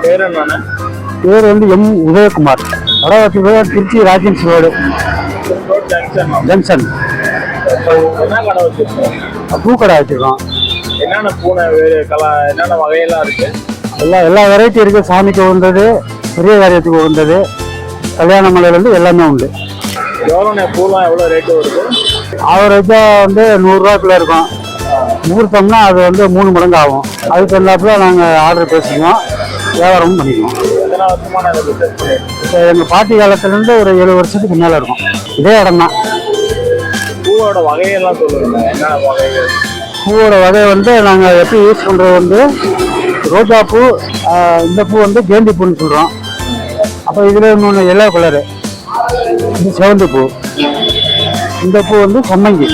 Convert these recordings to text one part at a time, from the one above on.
பேர் என்னண்ணே? பேர் வந்து எம் உதயகுமார். கடை வச்சிருக்கோம் திருச்சி ராஜன்ஸ் ரோடு ஜங்ஷன். என்ன கடை வச்சிருக்கோம்? பூ கடை வச்சிருக்கோம். என்னென்ன பூனை என்னென்ன வகையெல்லாம் இருக்கு? எல்லா வெரைட்டி இருக்கு. சாமிக்கு உகந்தது, பெரிய காரியத்துக்கு உகந்தது, கல்யாண மலையிலேருந்து எல்லாமே உண்டு. எவ்வளோண்ணே பூலாம் எவ்வளோ ரேட்டு வருது? ஆவரேஜாக வந்து 100 ரூபாய்க்குள்ள இருக்கும். முகூர்த்தம்னா அது வந்து 3 மடங்கு ஆகும். அதுக்கு தகுந்தாப்புல நாங்கள் ஆர்டர் பேசிக்குவோம், வியாபாரமும் பண்ணிக்குவோம். எத்தனை வருஷமான இப்போ எங்கள் பாட்டி காலத்துலேருந்து ஒரு 7 வருஷத்துக்கு மேலே இருக்கும். இதே இடம் தான். பூவோட வகையெல்லாம் சொல்லுங்க, என்னென்ன வகைகள்? பூவோட வகை வந்து நாங்கள் எப்படி யூஸ் பண்ணுறது வந்து ரோஜா பூ, இந்த பூ வந்து கேண்டி பூன்னு சொல்கிறோம். அப்போ இதில் இன்னொன்று எல்லோ கலரு, இது செவந்தி பூ. இந்த பூ வந்து சம்மங்கி.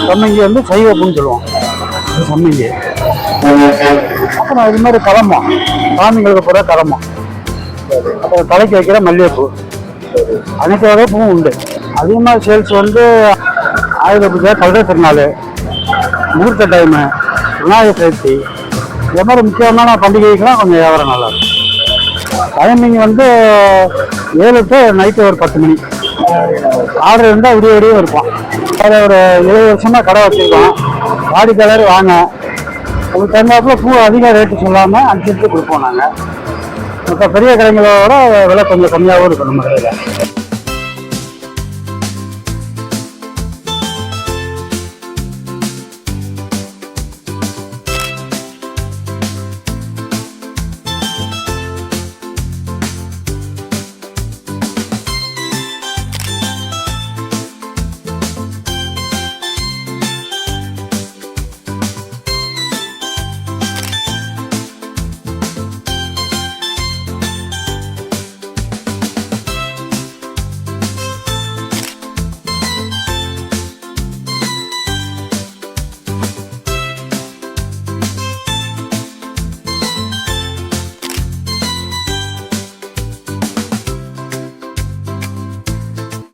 சம்மங்கி வந்து சைவ பூன்னு சொல்லுவோம். இது சம்மங்கி. அப்புறம் இது மாதிரி கலம்பம், சாமிங்களுக்கு போகிற கலம்பம். அப்புறம் தலைக்கு வைக்கிற மல்லிகைப்பூ. அனைத்து வகை பூவும் உண்டு. அதிகமாக சேல்ஸ் வந்து ஆயுத பூஜை, கல்கர் திருநாள், முகூர்த்த டைமு, விநாயகர் சதுர்த்தி, இந்த மாதிரி முக்கியமான பண்டிகைக்கெல்லாம் கொஞ்சம் வியாபாரம் நல்லா இருக்கும். டைமிங் வந்து 7 to நைட்டு ஒரு 10 மணி. ஆர்டர் இருந்தால் விடிய இருப்போம். அதை ஒரு 7 வருஷமாக கடை வச்சுருக்கோம். வாடிக்கையாளர் வாங்க, உங்களுக்கு தகுந்தாப்புல பூ அதிக ரேட்டு சொல்லாமல் அனுப்பிட்டு கொடுப்போம். நாங்கள் மற்ற பெரிய கடைங்களோட விலை கொஞ்சம் கம்மியாகவும் இருக்கும் நம்ம கடையில்.